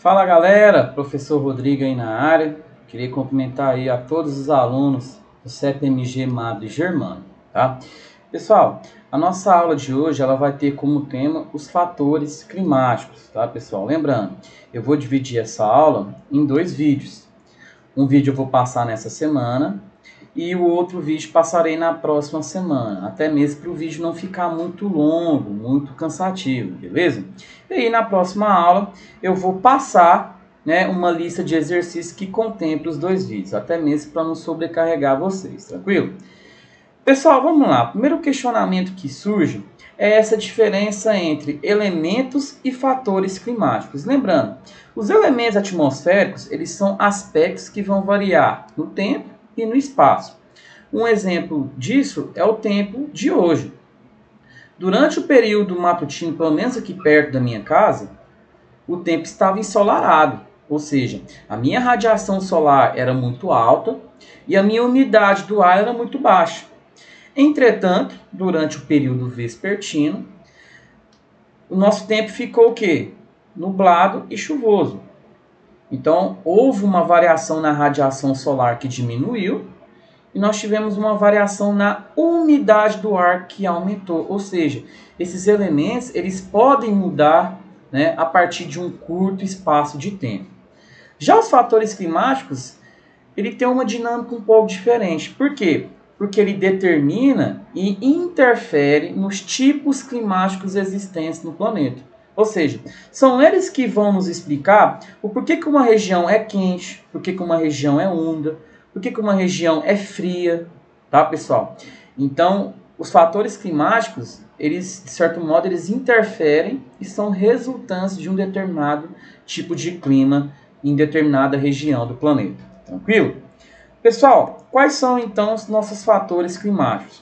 Fala galera, professor Rodrigo aí na área. Queria cumprimentar aí a todos os alunos do CEP-MG Madre Germano, tá? Pessoal, a nossa aula de hoje ela vai ter como tema os fatores climáticos, tá pessoal? Lembrando, eu vou dividir essa aula em dois vídeos. Um vídeo eu vou passar nessa semana e o outro vídeo passarei na próxima semana, até mesmo para o vídeo não ficar muito longo, muito cansativo, beleza? E aí na próxima aula eu vou passar, né, uma lista de exercícios que contempla os dois vídeos, até mesmo para não sobrecarregar vocês, tranquilo? Pessoal, vamos lá. O primeiro questionamento que surge é essa diferença entre elementos e fatores climáticos. Lembrando, os elementos atmosféricos, eles são aspectos que vão variar no tempo e no espaço. Um exemplo disso é o tempo de hoje. Durante o período matutino, pelo menos aqui perto da minha casa, o tempo estava ensolarado, ou seja, a minha radiação solar era muito alta e a minha umidade do ar era muito baixa. Entretanto, durante o período vespertino, o nosso tempo ficou o quê? Nublado e chuvoso. Então, houve uma variação na radiação solar que diminuiu e nós tivemos uma variação na umidade do ar que aumentou. Ou seja, esses elementos eles podem mudar, né, a partir de um curto espaço de tempo. Já os fatores climáticos, ele tem uma dinâmica um pouco diferente. Por quê? Porque ele determina e interfere nos tipos climáticos existentes no planeta. Ou seja, são eles que vão nos explicar o porquê que uma região é quente, porquê que uma região é úmida, porquê que uma região é fria, tá, pessoal? Então, os fatores climáticos, eles, de certo modo, eles interferem e são resultantes de um determinado tipo de clima em determinada região do planeta. Tranquilo? Pessoal, quais são então os nossos fatores climáticos?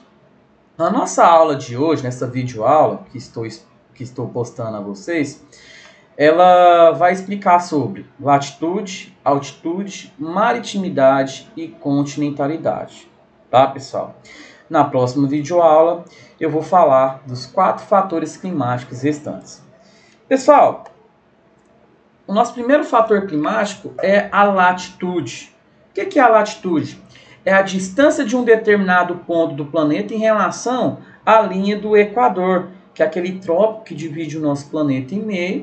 Na nossa aula de hoje, nessa videoaula que estou postando a vocês, ela vai explicar sobre latitude, altitude, maritimidade e continentalidade. Tá, pessoal? Na próxima videoaula, eu vou falar dos 4 fatores climáticos restantes. Pessoal, o nosso primeiro fator climático é a latitude. O que é a latitude? É a distância de um determinado ponto do planeta em relação à linha do Equador, que é aquele trópico que divide o nosso planeta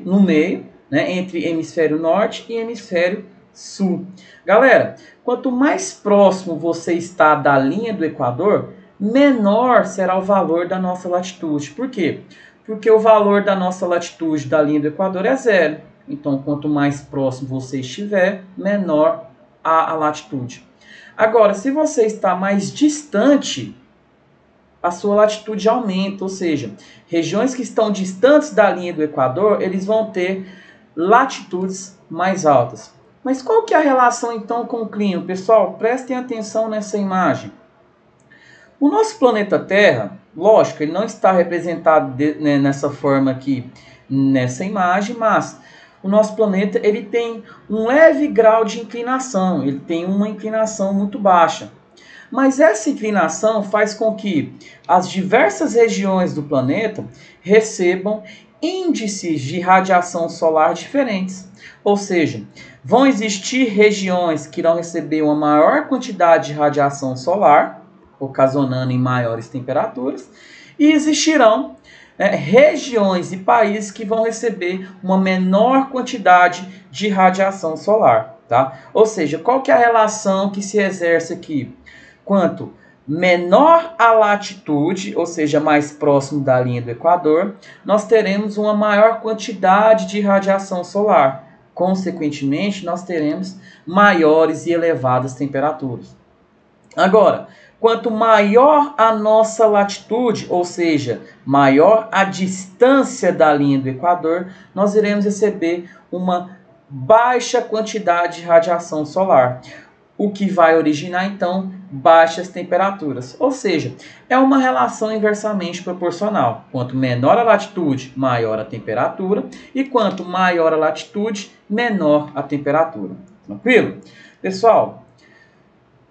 no meio, né, entre hemisfério norte e hemisfério sul. Galera, quanto mais próximo você está da linha do Equador, menor será o valor da nossa latitude. Por quê? Porque o valor da nossa latitude da linha do Equador é 0. Então, quanto mais próximo você estiver, menor a latitude. Agora, se você está mais distante, a sua latitude aumenta, ou seja, regiões que estão distantes da linha do Equador, eles vão ter latitudes mais altas. Mas qual que é a relação então com o clima? Pessoal, prestem atenção nessa imagem. O nosso planeta Terra, lógico, ele não está representado nessa forma aqui, nessa imagem, mas o nosso planeta ele tem um leve grau de inclinação, ele tem uma inclinação muito baixa. Mas essa inclinação faz com que as diversas regiões do planeta recebam índices de radiação solar diferentes. Ou seja, vão existir regiões que irão receber uma maior quantidade de radiação solar, ocasionando em maiores temperaturas, e existirão regiões e países que vão receber uma menor quantidade de radiação solar. Tá? Ou seja, qual que é a relação que se exerce aqui? Quanto menor a latitude, ou seja, mais próximo da linha do Equador, nós teremos uma maior quantidade de radiação solar. Consequentemente, nós teremos maiores e elevadas temperaturas. Agora, quanto maior a nossa latitude, ou seja, maior a distância da linha do Equador, nós iremos receber uma baixa quantidade de radiação solar, o que vai originar, então, baixas temperaturas. Ou seja, é uma relação inversamente proporcional. Quanto menor a latitude, maior a temperatura, e quanto maior a latitude, menor a temperatura. Tranquilo? Pessoal,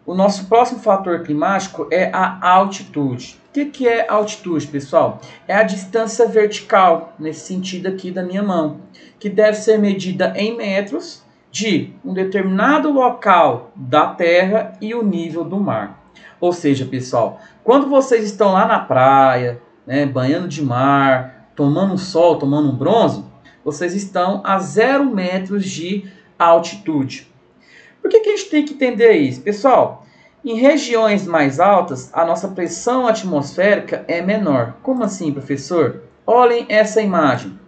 o nosso próximo fator climático é a altitude. O que é altitude, pessoal? É a distância vertical, nesse sentido aqui da minha mão, que deve ser medida em metros de um determinado local da Terra e o nível do mar. Ou seja, pessoal, quando vocês estão lá na praia, né, banhando de mar, tomando um sol, tomando um bronze, vocês estão a 0 metros de altitude. Por que a gente tem que entender isso? Pessoal, em regiões mais altas, a nossa pressão atmosférica é menor. Como assim, professor? Olhem essa imagem.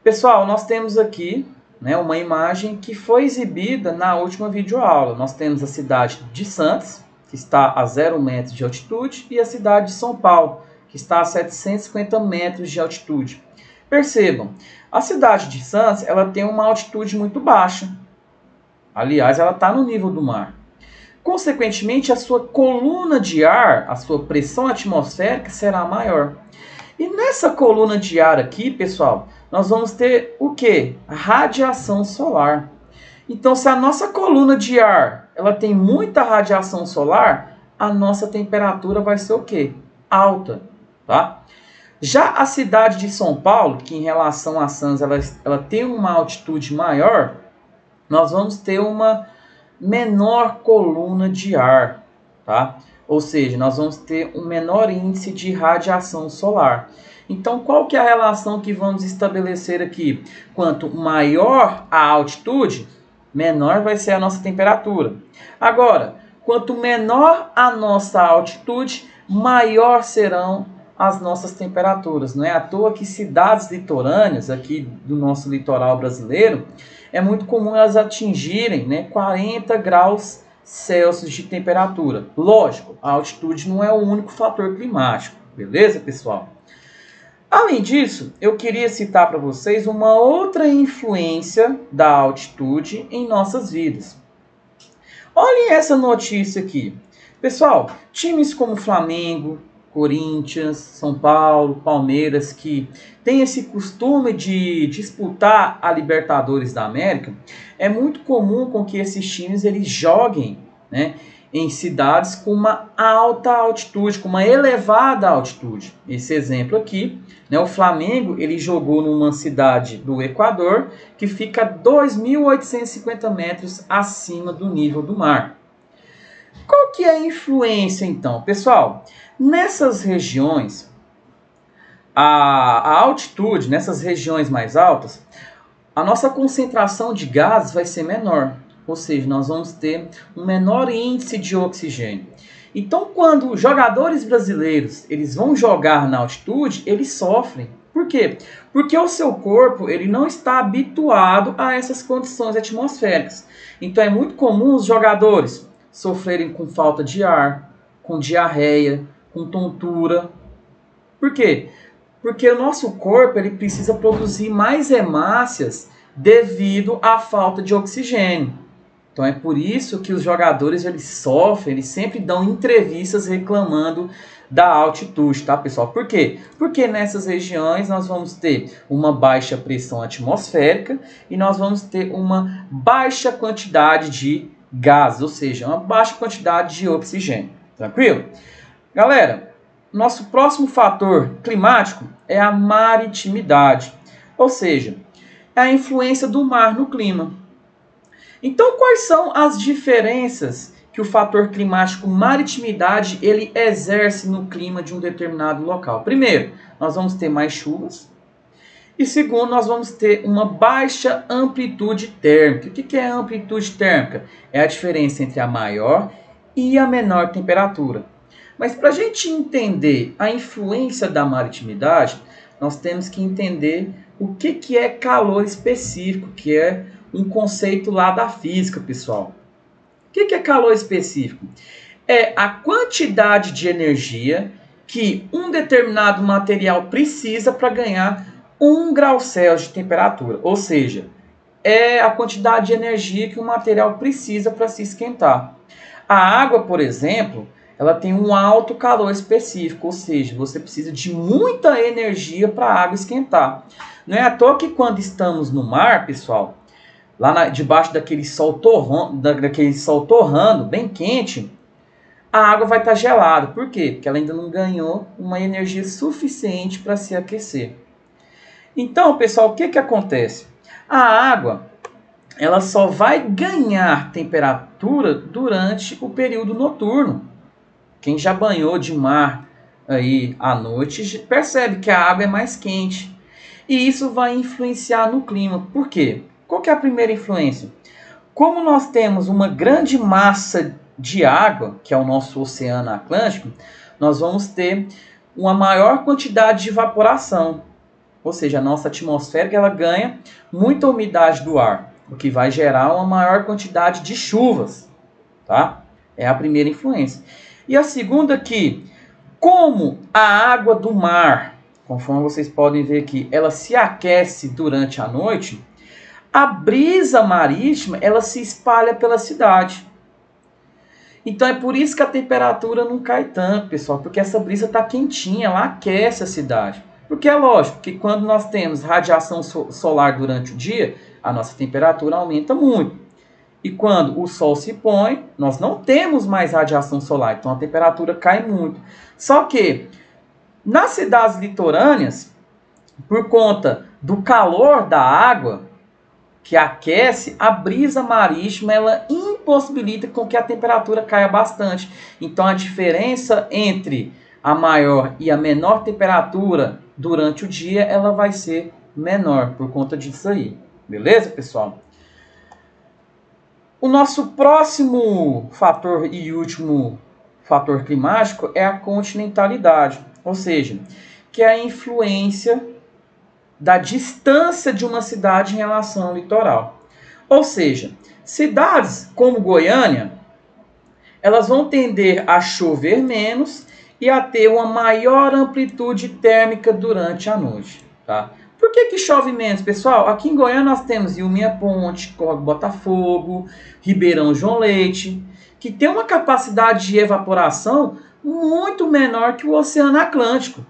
Pessoal, nós temos aqui, né, uma imagem que foi exibida na última videoaula. Nós temos a cidade de Santos, que está a 0 metros de altitude, e a cidade de São Paulo, que está a 750 metros de altitude. Percebam, a cidade de Santos ela tem uma altitude muito baixa. Aliás, ela está no nível do mar. Consequentemente, a sua coluna de ar, a sua pressão atmosférica será maior. E nessa coluna de ar aqui, pessoal, nós vamos ter o quê? Radiação solar. Então, se a nossa coluna de ar ela tem muita radiação solar, a nossa temperatura vai ser o quê? Alta, tá? Já a cidade de São Paulo, que em relação a Santos ela tem uma altitude maior, nós vamos ter uma menor coluna de ar, tá? Ou seja, nós vamos ter um menor índice de radiação solar. Então, qual que é a relação que vamos estabelecer aqui? Quanto maior a altitude, menor vai ser a nossa temperatura. Agora, quanto menor a nossa altitude, maior serão as nossas temperaturas. Não é à toa que cidades litorâneas, aqui do nosso litoral brasileiro, é muito comum elas atingirem, né, 40 graus Celsius de temperatura. Lógico, a altitude não é o único fator climático, beleza, pessoal? Além disso, eu queria citar para vocês uma outra influência da altitude em nossas vidas. Olhem essa notícia aqui. Pessoal, times como Flamengo, Corinthians, São Paulo, Palmeiras, que tem esse costume de disputar a Libertadores da América, é muito comum com que esses times eles joguem, né, em cidades com uma alta altitude, com uma elevada altitude. Esse exemplo aqui, né, o Flamengo ele jogou numa cidade do Equador que fica a 2.850 metros acima do nível do mar. Qual que é a influência então? Pessoal, nessas regiões, a altitude, nessas regiões mais altas, a nossa concentração de gases vai ser menor. Ou seja, nós vamos ter um menor índice de oxigênio. Então, quando os jogadores brasileiros eles vão jogar na altitude, eles sofrem. Por quê? Porque o seu corpo ele não está habituado a essas condições atmosféricas. Então, é muito comum os jogadores sofrerem com falta de ar, com diarreia, com tontura. Por quê? Porque o nosso corpo ele precisa produzir mais hemácias devido à falta de oxigênio. Então é por isso que os jogadores eles sofrem, eles sempre dão entrevistas reclamando da altitude, tá, pessoal? Por quê? Porque nessas regiões nós vamos ter uma baixa pressão atmosférica e nós vamos ter uma baixa quantidade de gases, ou seja, uma baixa quantidade de oxigênio. Tranquilo? Galera, nosso próximo fator climático é a maritimidade, ou seja, é a influência do mar no clima. Então, quais são as diferenças que o fator climático maritimidade ele exerce no clima de um determinado local? Primeiro, nós vamos ter mais chuvas. E segundo, nós vamos ter uma baixa amplitude térmica. O que é amplitude térmica? É a diferença entre a maior e a menor temperatura. Mas para a gente entender a influência da maritimidade, nós temos que entender o que é calor específico, que é um conceito lá da física, pessoal. O que é calor específico? É a quantidade de energia que um determinado material precisa para ganhar 1 grau Celsius de temperatura. Ou seja, é a quantidade de energia que um material precisa para se esquentar. A água, por exemplo, ela tem um alto calor específico, ou seja, você precisa de muita energia para a água esquentar. Não é à toa que quando estamos no mar, pessoal, debaixo daquele sol torrando, bem quente, a água vai estar gelada. Por quê? Porque ela ainda não ganhou uma energia suficiente para se aquecer. Então, pessoal, o que acontece? A água, ela só vai ganhar temperatura durante o período noturno. Quem já banhou de mar aí à noite percebe que a água é mais quente. E isso vai influenciar no clima. Por quê? Qual que é a primeira influência? Como nós temos uma grande massa de água, que é o nosso Oceano Atlântico, nós vamos ter uma maior quantidade de evaporação. Ou seja, a nossa atmosfera ela ganha muita umidade do ar, o que vai gerar uma maior quantidade de chuvas. Tá? É a primeira influência. E a segunda que, como a água do mar, conforme vocês podem ver aqui, ela se aquece durante a noite, a brisa marítima ela se espalha pela cidade. Então é por isso que a temperatura não cai tanto, pessoal, porque essa brisa está quentinha, ela aquece a cidade. Porque é lógico que quando nós temos radiação solar durante o dia, a nossa temperatura aumenta muito. E quando o sol se põe, nós não temos mais radiação solar, então a temperatura cai muito. Só que nas cidades litorâneas, por conta do calor da água, que aquece, a brisa marítima ela impossibilita com que a temperatura caia bastante. Então a diferença entre a maior e a menor temperatura durante o dia, ela vai ser menor por conta disso aí. Beleza, pessoal? O nosso próximo fator e último fator climático é a continentalidade, ou seja, que é a influência da distância de uma cidade em relação ao litoral. Ou seja, cidades como Goiânia, elas vão tender a chover menos e a ter uma maior amplitude térmica durante a noite. Tá? Por que chove menos, pessoal? Aqui em Goiânia nós temos Ilminha Ponte, Córrego Botafogo, Ribeirão João Leite, que tem uma capacidade de evaporação muito menor que o Oceano Atlântico.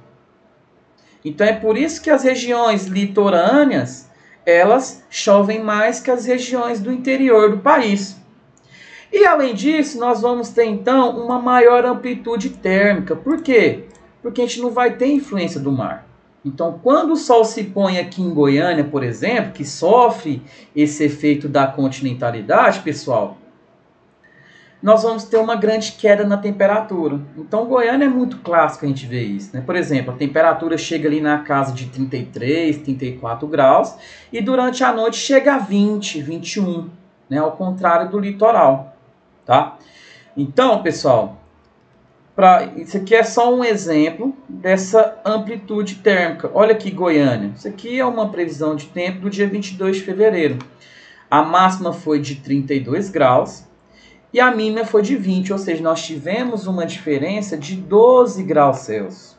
Então é por isso que as regiões litorâneas, elas chovem mais que as regiões do interior do país. E além disso, nós vamos ter então uma maior amplitude térmica. Por quê? Porque a gente não vai ter influência do mar. Então, quando o sol se põe aqui em Goiânia, por exemplo, que sofre esse efeito da continentalidade, pessoal, nós vamos ter uma grande queda na temperatura. Então, Goiânia é muito clássico a gente ver isso. Né? Por exemplo, a temperatura chega ali na casa de 33, 34 graus e durante a noite chega a 20, 21, né? Ao contrário do litoral. Tá? Então, pessoal, isso aqui é só um exemplo dessa amplitude térmica. Olha aqui, Goiânia. Isso aqui é uma previsão de tempo do dia 22 de fevereiro. A máxima foi de 32 graus. E a mínima foi de 20, ou seja, nós tivemos uma diferença de 12 graus Celsius.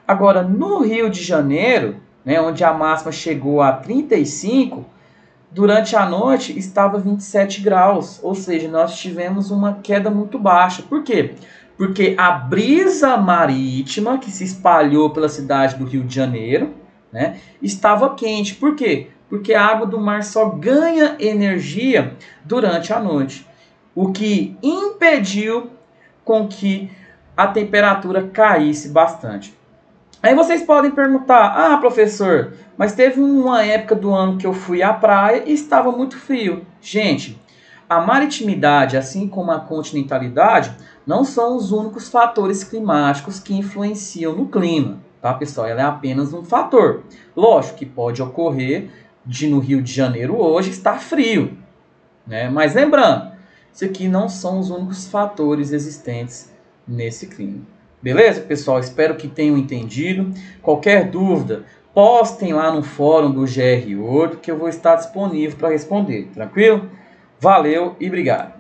Agora, no Rio de Janeiro, né, onde a máxima chegou a 35, durante a noite estava 27 graus, ou seja, nós tivemos uma queda muito baixa. Por quê? Porque a brisa marítima que se espalhou pela cidade do Rio de Janeiro, né, estava quente. Por quê? Porque a água do mar só ganha energia durante a noite, o que impediu com que a temperatura caísse bastante. Aí vocês podem perguntar, professor, mas teve uma época do ano que eu fui à praia e estava muito frio. Gente, a maritimidade, assim como a continentalidade, não são os únicos fatores climáticos que influenciam no clima, tá, pessoal? Ela é apenas um fator. Lógico que pode ocorrer de no Rio de Janeiro hoje estar frio, né? Mas lembrando, isso aqui não são os únicos fatores existentes nesse clima. Beleza, pessoal? Espero que tenham entendido. Qualquer dúvida, postem lá no fórum do GR8 que eu vou estar disponível para responder. Tranquilo? Valeu e obrigado.